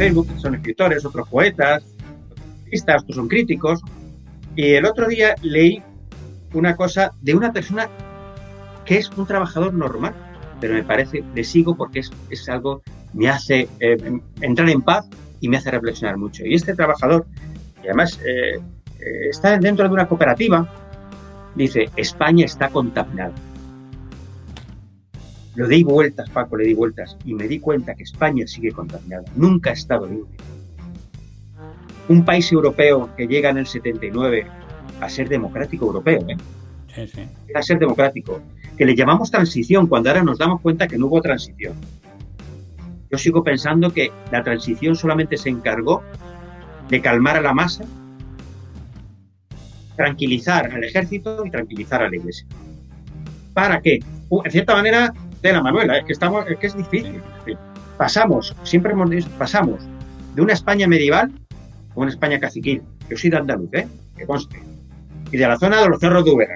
Facebook, que son escritores, otros poetas, otros artistas, otros son críticos. Y el otro día leí una cosa de una persona que es un trabajador normal, pero me parece, le sigo porque es algo, me hace entrar en paz y me hace reflexionar mucho. Y este trabajador, y además está dentro de una cooperativa, dice: España está contaminada. Lo di vueltas, Paco, le di vueltas, y me di cuenta que España sigue contaminada. Nunca ha estado libre. Un país europeo que llega en el 79 a ser democrático europeo, Sí, sí. A ser democrático, que le llamamos transición, cuando ahora nos damos cuenta que no hubo transición. Yo sigo pensando que la transición solamente se encargó de calmar a la masa, tranquilizar al ejército y tranquilizar a la iglesia. ¿Para qué? En cierta manera, de la Manuela, es que es difícil. Pasamos, siempre hemos dicho, pasamos de una España medieval a una España caciquil. Yo soy de Andaluz, que conste. Y de la zona de los cerros de Úbeda.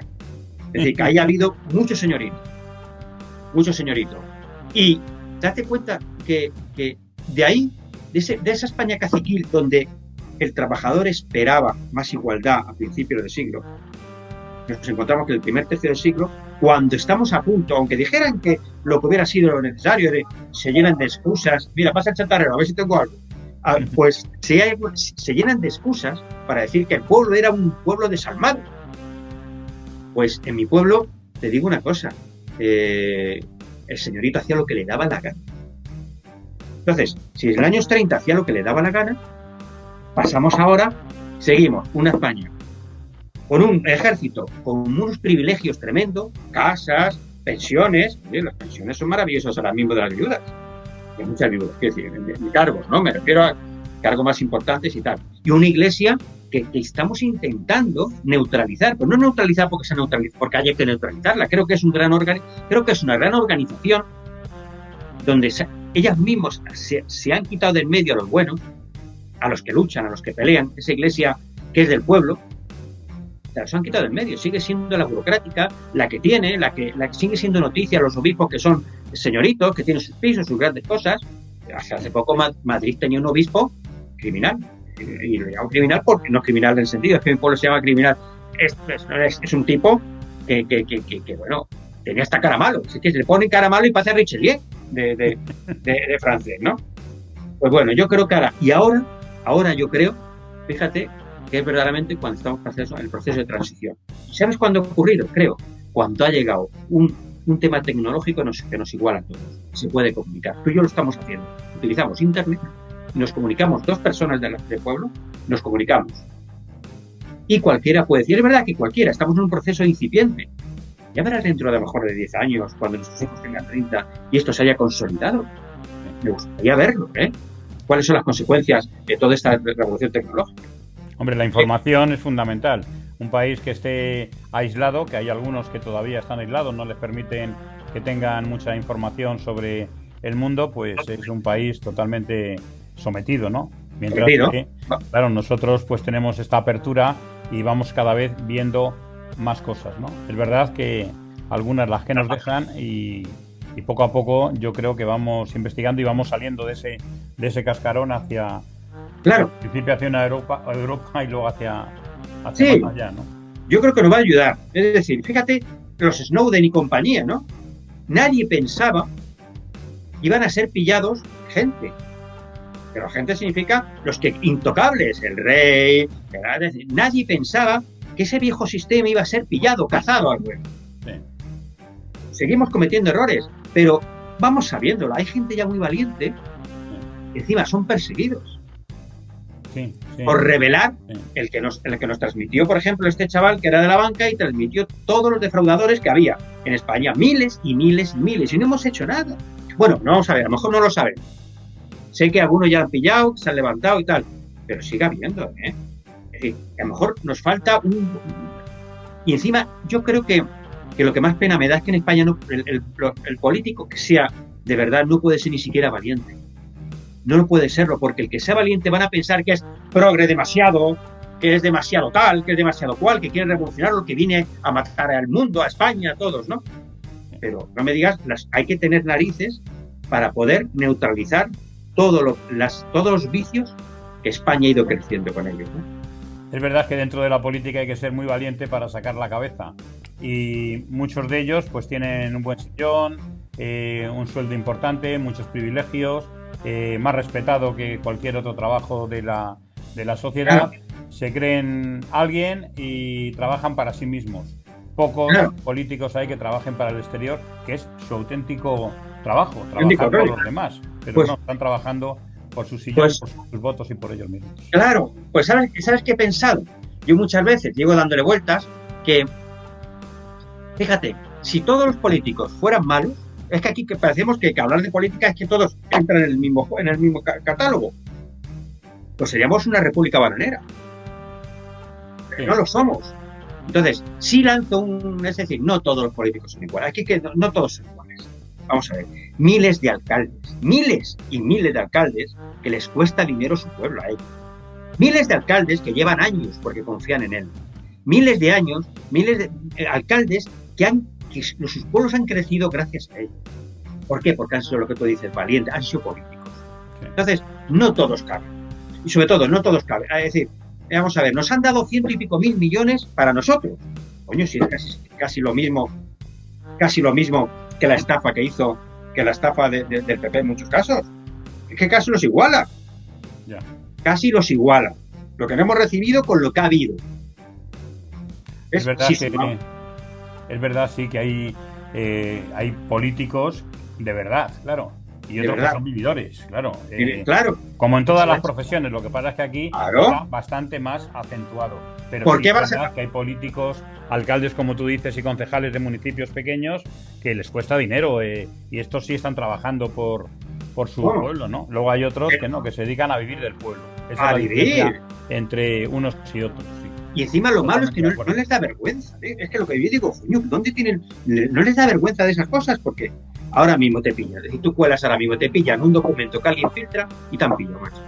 Es decir, que ahí ha habido muchos señoritos. Y date cuenta que de ahí, de esa España caciquil, donde el trabajador esperaba más igualdad a principios del siglo, nos encontramos que en el primer tercio del siglo, cuando estamos a punto, aunque dijeran que lo que hubiera sido lo necesario, se llenan de excusas, mira, pasa el chatarrero, a ver si tengo algo, pues se llenan de excusas para decir que el pueblo era un pueblo desalmado. Pues en mi pueblo, te digo una cosa, el señorito hacía lo que le daba la gana. Entonces, si en los años 30 hacía lo que le daba la gana, pasamos ahora, seguimos una España con un ejército con unos privilegios tremendos, casas, pensiones. Oye, las pensiones son maravillosas ahora mismo de las viudas, de muchas viudas, quiero decir, de cargos, ¿no? Me refiero a cargos más importantes y tal. Y una iglesia que estamos intentando neutralizar, pero no neutralizar porque se neutraliza, porque haya que neutralizarla. Creo que es una gran organización donde ellas mismas se han quitado del medio a los buenos, a los que luchan, a los que pelean. Esa iglesia que es del pueblo, se han quitado del medio. Sigue siendo la burocrática, la que tiene, la que sigue siendo noticia, los obispos que son señoritos, que tienen sus pisos, sus grandes cosas. Hace poco Madrid tenía un obispo criminal, y lo llamo criminal porque no es criminal en el sentido, es que mi pueblo se llama criminal. Es un tipo que bueno, tenía hasta cara malo. Así que se le pone cara malo y pasa Richelieu de francés, ¿no? Pues bueno, yo creo que ahora yo creo, fíjate, que es verdaderamente cuando estamos en el proceso de transición. ¿Y sabes cuándo ha ocurrido? Creo, cuando ha llegado un tema tecnológico que nos iguala a todos. Se puede comunicar. Tú y yo lo estamos haciendo. Utilizamos Internet, nos comunicamos, dos personas del pueblo, nos comunicamos. Y cualquiera puede decir, es verdad que cualquiera, estamos en un proceso incipiente. Ya verás dentro de a lo mejor de 10 años, cuando nuestros hijos tengan 30 y esto se haya consolidado. Me gustaría verlo, ¿Cuáles son las consecuencias de toda esta revolución tecnológica? Hombre, la información es fundamental. Un país que esté aislado, que hay algunos que todavía están aislados, no les permiten que tengan mucha información sobre el mundo, pues es un país totalmente sometido, ¿no? Mientras que, claro, nosotros pues tenemos esta apertura y vamos cada vez viendo más cosas, ¿no? Es verdad que algunas las que nos dejan y poco a poco yo creo que vamos investigando y vamos saliendo de ese cascarón hacia... Claro. Al principio hacia una Europa y luego hacia sí, más allá, ¿no? Yo creo que nos va a ayudar. Es decir, fíjate, los Snowden y compañía, ¿no? Nadie pensaba que iban a ser pillados gente. Pero gente significa los que intocables, el rey... Es decir, nadie pensaba que ese viejo sistema iba a ser pillado, cazado al vuelo. Sí. Seguimos cometiendo errores, pero vamos sabiéndolo. Hay gente ya muy valiente que encima son perseguidos. Sí. Por revelar el que nos transmitió, por ejemplo, este chaval que era de la banca y transmitió todos los defraudadores que había en España, miles y miles y miles, y no hemos hecho nada. Bueno, no vamos a ver, a lo mejor no lo saben. Sé que algunos ya han pillado, que se han levantado y tal, pero sigue habiendo, Es decir, a lo mejor nos falta y encima yo creo que lo que más pena me da es que en España el político que sea de verdad no puede ser ni siquiera valiente. No puede serlo, porque el que sea valiente van a pensar que es progre demasiado, que es demasiado tal, que es demasiado cual, que quiere revolucionar, que viene a matar al mundo, a España, a todos, ¿no? Pero no me digas, hay que tener narices para poder neutralizar todos los vicios que España ha ido creciendo con ellos, ¿no? Es verdad que dentro de la política hay que ser muy valiente para sacar la cabeza, y muchos de ellos pues tienen un buen sillón, un sueldo importante, muchos privilegios, más respetado que cualquier otro trabajo de la sociedad. Claro. Se creen alguien y trabajan para sí mismos. Pocos políticos hay que trabajen para el exterior, que es su auténtico trabajo, trabajar por los demás, pero pues, no, están trabajando por sus sillones, por sus votos y por ellos mismos. Claro, pues ¿sabes qué he pensado? Yo muchas veces llego dándole vueltas que, fíjate, si todos los políticos fueran malos, es que aquí que parecemos que hablar de política es que todos entran en el mismo catálogo. Pues seríamos una república bananera. Pero sí, no lo somos. Entonces, sí lanzo es decir, no todos los políticos son iguales. Aquí que no todos son iguales. Vamos a ver, miles de alcaldes, miles y miles de alcaldes que les cuesta dinero su pueblo a ellos. Miles de alcaldes que llevan años porque confían en él. Miles de años, miles de alcaldes que sus pueblos han crecido gracias a ellos. ¿Por qué? Porque han sido lo que tú dices, valientes, han sido políticos. Entonces, no todos caben. Y sobre todo, no todos caben. Es decir, vamos a ver, nos han dado 100 y pico mil millones para nosotros. Coño, si es casi lo mismo que la estafa del PP en muchos casos. Es que casi los iguala. Ya. Casi los iguala. Lo que no hemos recibido con lo que ha habido. Es verdad, sí, que hay políticos de verdad, claro. Y otros que son vividores, claro. Claro. Como en todas las profesiones, lo que pasa es que aquí está bastante más acentuado. Pero ¿por qué es verdad que hay políticos, alcaldes, como tú dices, y concejales de municipios pequeños que les cuesta dinero, y estos sí están trabajando por su pueblo, ¿no? Luego hay otros que no, que se dedican a vivir del pueblo. Esa es la diferencia entre unos y otros, sí. Y encima lo malo es que no les da vergüenza, ¿eh? Es que lo que yo digo, coño, ¿dónde tienen? No les da vergüenza de esas cosas, porque ahora mismo te pillan. Es decir, tú cuelas ahora mismo, te pillan un documento que alguien filtra y te han pillado, macho.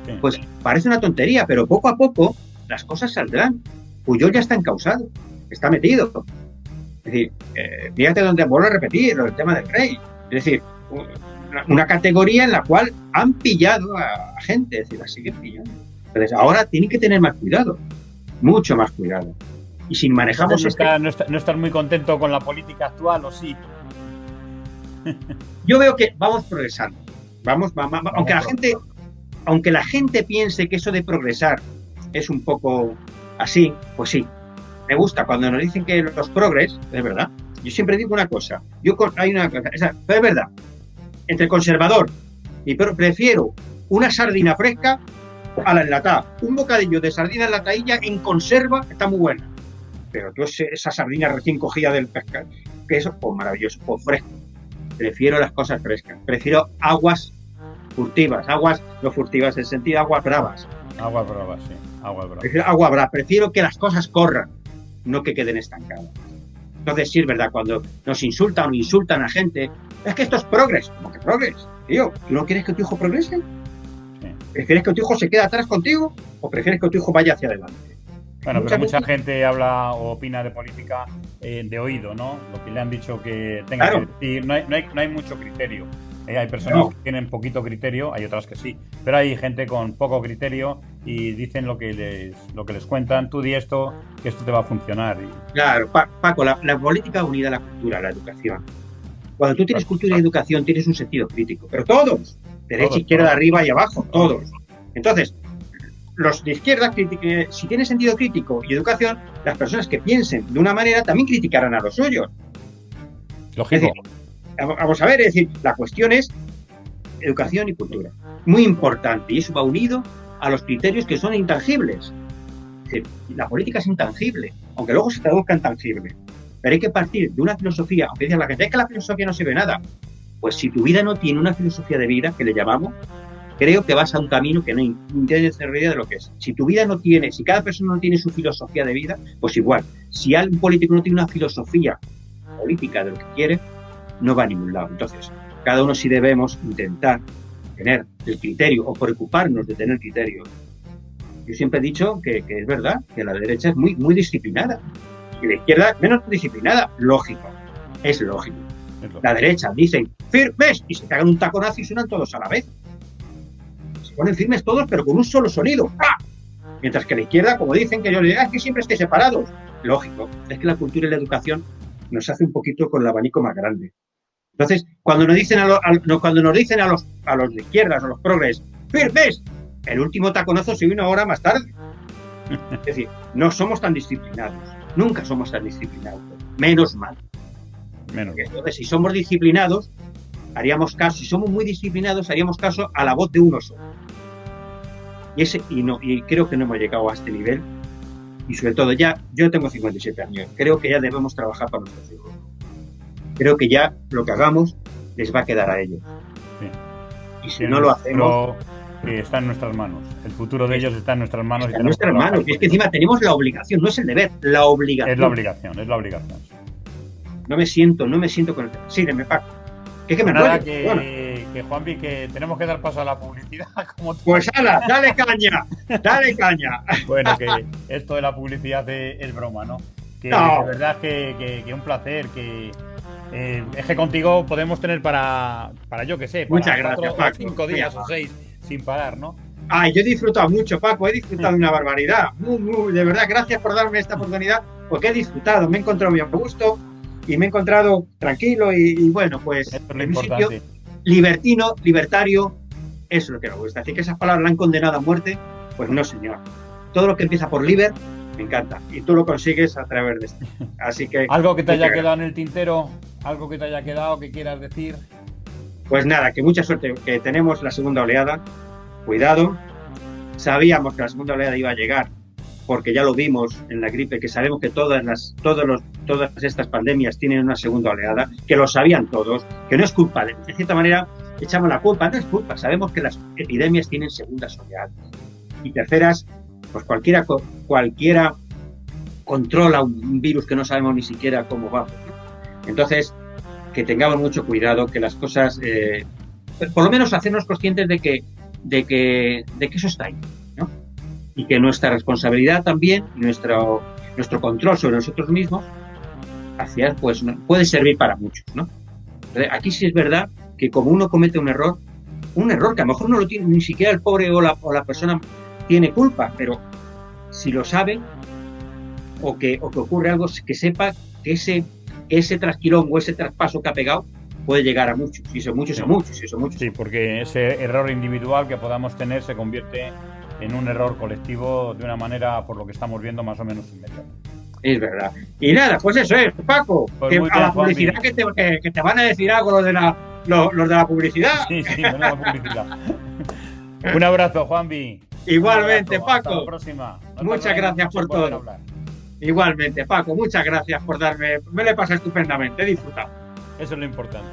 Sí. Pues parece una tontería, pero poco a poco las cosas saldrán. Puyol ya está encausado, está metido. Es decir, fíjate donde vuelvo a repetir el tema del rey. Es decir, una categoría en la cual han pillado a gente, es decir, la siguen pillando. Entonces ahora tienen que tener más cuidado. Mucho más cuidado. Y si manejamos... ¿No estás muy contento con la política actual o sí? Yo veo que vamos progresando. Vamos, aunque la gente piense que eso de progresar es un poco así, pues sí. Me gusta cuando nos dicen que los progres, es verdad. Yo siempre digo una cosa. Pero es verdad. Entre conservador y prefiero una sardina fresca a la enlatada. Un bocadillo de sardina enlatadilla en conserva está muy buena. Pero tú esa sardina recién cogida del pescado, que eso, pues maravilloso, pues fresco. Prefiero las cosas frescas. Prefiero aguas furtivas. Aguas, no furtivas, en el sentido de aguas bravas. Aguas bravas, sí. Aguas bravas. Prefiero agua brava. Prefiero que las cosas corran, no que queden estancadas. Entonces sí es verdad, cuando nos insultan o insultan a gente, es que esto es progres. ¿Cómo que progres? Tío, ¿tú no quieres que tu hijo progrese? ¿Prefieres que tu hijo se quede atrás contigo o prefieres que tu hijo vaya hacia adelante? Bueno, pero mucha gente habla o opina de política de oído, ¿no? Lo que le han dicho que tenga que decir. No hay mucho criterio. Hay personas que tienen poquito criterio, hay otras que sí. Pero hay gente con poco criterio y dicen lo que les cuentan. Tú di esto, que esto te va a funcionar. Claro, Paco, la política unida a la cultura, a la educación. Cuando tú tienes cultura y educación, tienes un sentido crítico. Pero todos. Derecha, izquierda, arriba y abajo, todos. Entonces, los de izquierda, si tienen sentido crítico y educación, las personas que piensen de una manera también criticarán a los suyos. Lógico. Es decir, vamos a ver, es decir, la cuestión es educación y cultura. Muy importante, y eso va unido a los criterios que son intangibles. Es decir, la política es intangible, aunque luego se traduzca en tangible. Pero hay que partir de una filosofía, aunque dice la gente, es que la filosofía no sirve de nada. Pues si tu vida no tiene una filosofía de vida, que le llamamos, creo que vas a un camino que no tiene idea de lo que es. Si tu vida no tiene, si cada persona no tiene su filosofía de vida, pues igual. Si algún político no tiene una filosofía política de lo que quiere, no va a ningún lado. Entonces, cada uno sí debemos intentar tener el criterio o preocuparnos de tener criterio. Yo siempre he dicho que es verdad, que la derecha es muy, muy disciplinada y la izquierda menos disciplinada. Lógico, es lógico. La derecha dicen firmes y se cagan un taconazo y suenan todos a la vez. se ponen firmes todos, pero con un solo sonido. ¡Ah! Mientras que la izquierda, como dicen, que yo le digo, es que siempre estéis separados. Lógico, es que la cultura y la educación nos hace un poquito con el abanico más grande. Entonces, cuando nos dicen a los de izquierdas, a los progres, firmes, el último taconazo se vino ahora más tarde. Es decir, no somos tan disciplinados, nunca somos tan disciplinados, menos mal. Entonces, si somos disciplinados, haríamos caso, si somos muy disciplinados, haríamos caso a la voz de uno solo. Y creo que no hemos llegado a este nivel. Y sobre todo, yo tengo 57 años, creo que ya debemos trabajar para nuestros hijos. Creo que ya lo que hagamos les va a quedar a ellos. Sí. Y si no lo hacemos... está en nuestras manos. El futuro de ellos está en nuestras manos. Está en nuestras manos. Y es que encima tenemos la obligación, no es el deber, la obligación. Es la obligación. No me siento con el... Sí, me Paco. Que me nada, que Juanvi, que tenemos que dar paso a la publicidad. Pues ala, dale caña. Bueno, que esto de la publicidad es broma, ¿no? Que no. De verdad que un placer, que es que contigo podemos tener para yo que sé, muchas gracias, Paco. 5 días o 6 sin parar, ¿no? Ay, yo he disfrutado mucho, Paco, he disfrutado una barbaridad. De verdad, gracias por darme esta oportunidad, porque he disfrutado, me he encontrado muy a gusto y me he encontrado tranquilo y bueno, pues esto es lo importante. Sitio libertino, libertario, eso es lo que me gusta. Así que esas palabras la han condenado a muerte, pues no, señor. Todo lo que empieza por liber, me encanta. Y tú lo consigues a través de esto. Así que... ¿Algo que te haya quedado en el tintero? ¿Algo que te haya quedado que quieras decir? Pues nada, que mucha suerte, que tenemos la segunda oleada. Cuidado. Sabíamos que la segunda oleada iba a llegar, porque ya lo vimos en la gripe, que sabemos que todas estas pandemias tienen una segunda oleada, que lo sabían todos, que no es culpa, de cierta manera echamos la culpa, no es culpa, sabemos que las epidemias tienen segundas oleadas y terceras, pues cualquiera controla un virus que no sabemos ni siquiera cómo va. Entonces, que tengamos mucho cuidado, que las cosas, por lo menos hacernos conscientes de que eso está ahí, ¿no? Y que nuestra responsabilidad también, nuestro control sobre nosotros mismos, pues puede servir para muchos, ¿no? Entonces, aquí sí es verdad que como uno comete un error que a lo mejor no lo tiene, ni siquiera el pobre o la persona tiene culpa, pero si lo sabe o que ocurre algo, que sepa que ese trasquilón o ese traspaso que ha pegado puede llegar a muchos, y son muchos. Sí, porque ese error individual que podamos tener se convierte en un error colectivo de una manera, por lo que estamos viendo, más o menos inmediata. Es verdad. Y nada, pues eso es, Paco. Pues que bien, a la publicidad que te van a decir algo los de la publicidad. Sí, menuda publicidad. Un abrazo, Juanvi. Igualmente, abrazo. Paco. Hasta la próxima. Muchas gracias por todo. Hablar. Igualmente, Paco, muchas gracias por darme. Me lo he pasado estupendamente, he disfrutado. Eso es lo importante.